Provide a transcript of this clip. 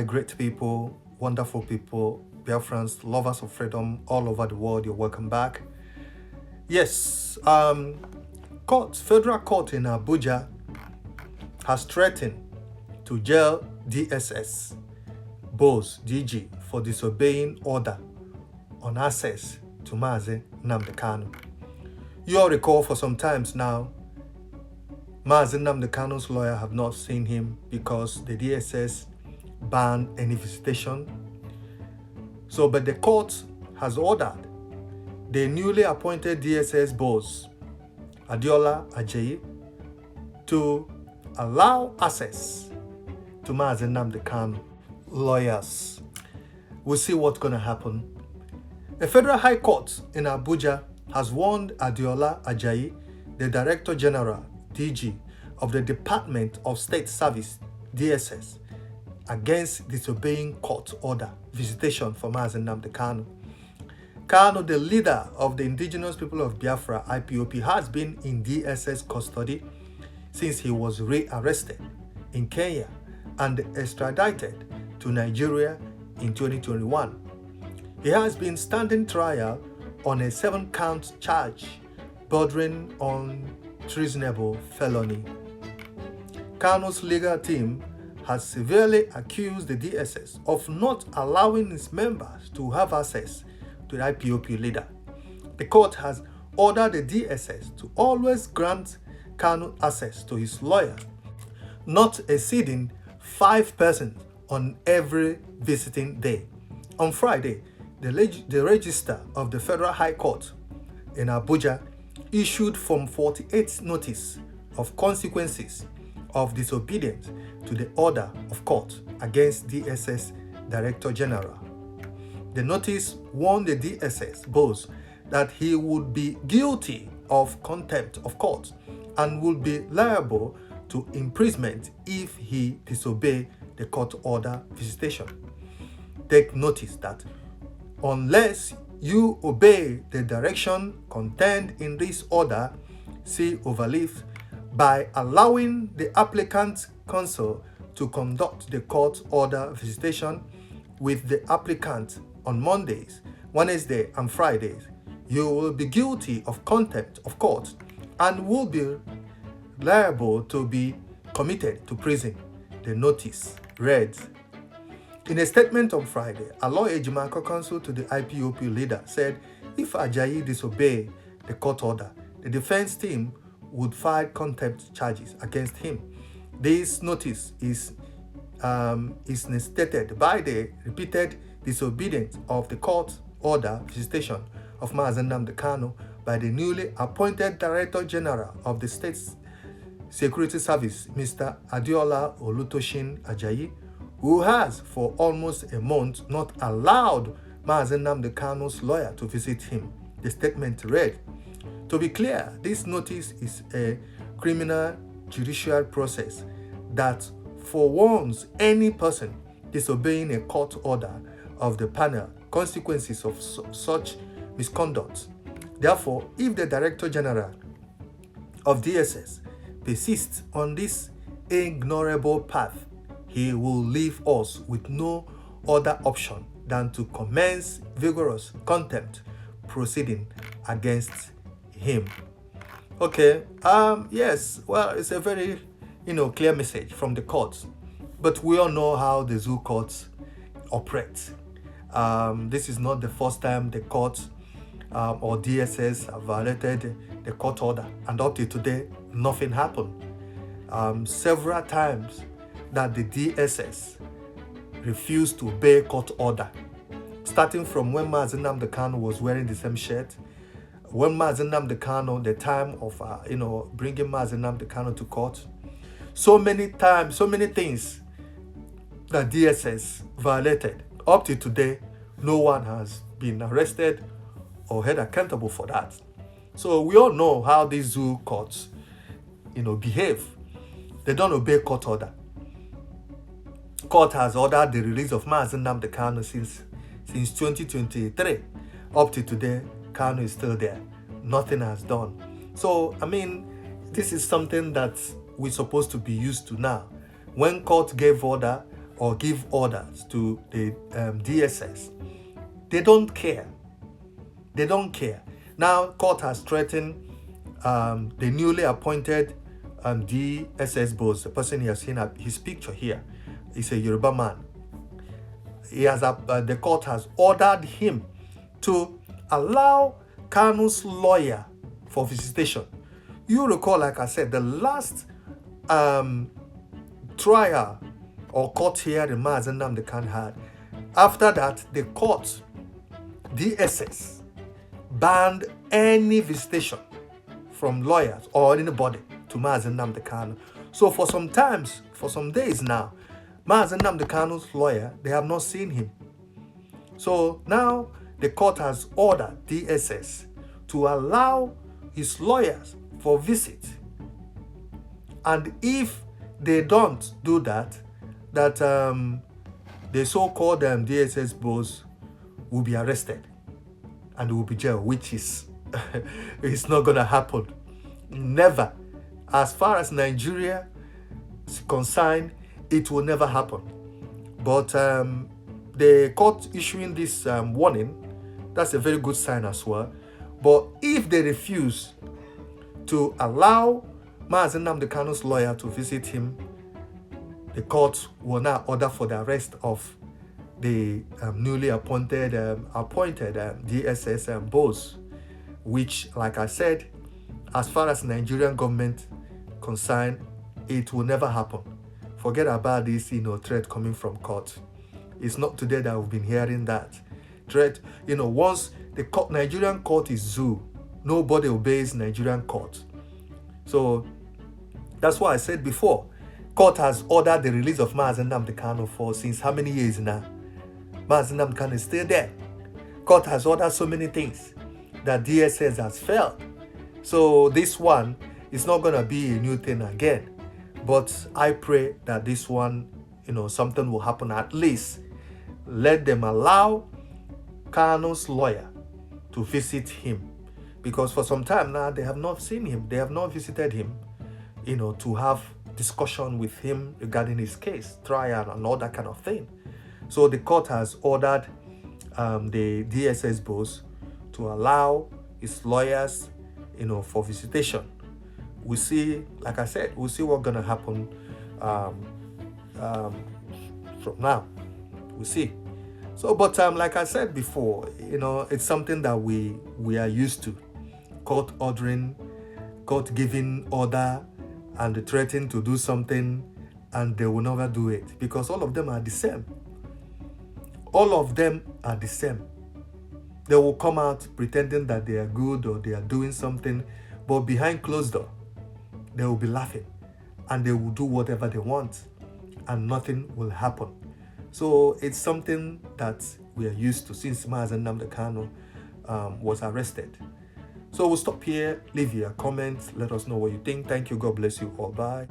my great people, wonderful people, Biafrans, lovers of freedom all over the world. You're welcome back. Yes, federal court in Abuja has threatened to jail DSS, Boss DG, for disobeying order on access to Mazi Nnamdi Kanu. You all recall for some times now, Mazi Nnamdi Kanu's lawyer have not seen him because the DSS banned any visitation. But the court has ordered the newly appointed DSS boss, Adiola Ajayi, to allow access to Mazi Nnamdi Kanu lawyers. We'll see what's going to happen. The Federal High Court in Abuja has warned Adiola Ajayi, the Director General, DG, of the Department of State Service, DSS, against disobeying court order visitation for Mazi Nnamdi Kanu. Kanu, the leader of the Indigenous People of Biafra, IPOB, has been in DSS custody since he was rearrested in Kenya and extradited to Nigeria in 2021. He has been standing trial on a 7-count charge bordering on treasonable felony. Kanu's legal team has severely accused the DSS of not allowing its members to have access to the IPOB leader. The court has ordered the DSS to always grant Kanu access to his lawyer, not exceeding 5 persons on every visiting day. On Friday, the Register of the Federal High Court in Abuja issued Form 48 notice of consequences of disobedience to the order of court against DSS Director General. The notice warned the DSS boss that he would be guilty of contempt of court and would be liable to imprisonment if he disobeyed the court order visitation. Take notice that unless you obey the direction contained in this order, see overleaf, by allowing the applicant's counsel to conduct the court order visitation with the applicant on Mondays, Wednesdays, and Fridays, you will be guilty of contempt of court and will be liable to be committed to prison, the notice read. In a statement on Friday, Aloy Ejimako, counsel to the IPOB leader, said if Ajayi disobeyed the court order, the defense team would file contempt charges against him. This notice is stated by the repeated disobedience of the court order visitation of Mazi Nnamdi Kanu by the newly appointed Director General of the State Security Service, Mr. Adiola Olutoshin Ajayi, who has for almost a month not allowed Mazi Nnamdi Kanu's lawyer to visit him. The statement read, "To be clear, this notice is a criminal judicial process that forewarns any person disobeying a court order of the panel consequences of such misconduct. Therefore, if the Director General of DSS persists on this ignorable path, he will leave us with no other option than to commence vigorous contempt proceeding against him." Okay, yes, well, it's a very, clear message from the courts, but we all know how the zoo courts operate. This is not the first time the court or DSS have violated the court order, and up to today, nothing happened. Several times that the DSS refused to obey court order, starting from when Mazi Nnamdi Kanu was wearing the same shirt, when Mazi Nnamdi Kanu, the time of bringing Mazi Nnamdi Kanu to court, so many times, so many things that DSS violated. Up to today, no one has been arrested or held accountable for that. So we all know how these zoo courts, behave. They don't obey court order. Court has ordered the release of Mazi Nnamdi Kanu since 2023. Up to today, Kanu is still there. Nothing has done. So, this is something that we're supposed to be used to now. When court gave order or give orders to the DSS. They don't care. They don't care. Now, court has threatened the newly appointed DSS boss. The person you have seen his picture here is a Yoruba man. He has the court has ordered him to allow Kanu's lawyer for visitation. You recall, like I said, the last trial or court hearing Mazi Nnamdi Kanu had. After that, the court, DSS, banned any visitation from lawyers or anybody to Mazi Nnamdi Kanu. So for some days now, Mazi Nnamdi Kanu's lawyer, they have not seen him. So now the court has ordered DSS to allow his lawyers for visit. And if they don't do that, the so-called DSS boss will be arrested and will be jailed, which is it's not going to happen. Never. As far as Nigeria is concerned, it will never happen. But the court issuing this warning, that's a very good sign as well. But if they refuse to allow Mazi Nnamdi Kanu's lawyer to visit him, the court will now order for the arrest of the newly appointed DSS boss, which, like I said, as far as Nigerian government concerned, it will never happen. Forget about this, threat coming from court. It's not today that we've been hearing that threat. Once the Nigerian court is zoo, nobody obeys Nigerian court. So that's why I said before, court has ordered the release of Mazi Nnamdi Kanu for since how many years now? Mazi Nnamdi Kanu is still there. Court has ordered so many things that DSS has failed. So this one is not going to be a new thing again. But I pray that this one, something will happen. At least let them allow Kanu's lawyer to visit him. Because for some time now, they have not seen him. They have not visited him, to have discussion with him regarding his case, trial, and all that kind of thing. So the court has ordered the DSS boss to allow his lawyers, for visitation. We see, like I said, we'll see what's gonna happen from now. We'll see. So, but like I said before, it's something that we are used to. Court ordering, court giving order, and threatening to do something, and they will never do it because all of them are the same. All of them are the same. They will come out pretending that they are good or they are doing something, but behind closed door, they will be laughing and they will do whatever they want and nothing will happen. So it's something that we are used to since Mazi Nnamdi Kanu was arrested. So we'll stop here. Leave your comments. Let us know what you think. Thank you. God bless you all. Bye.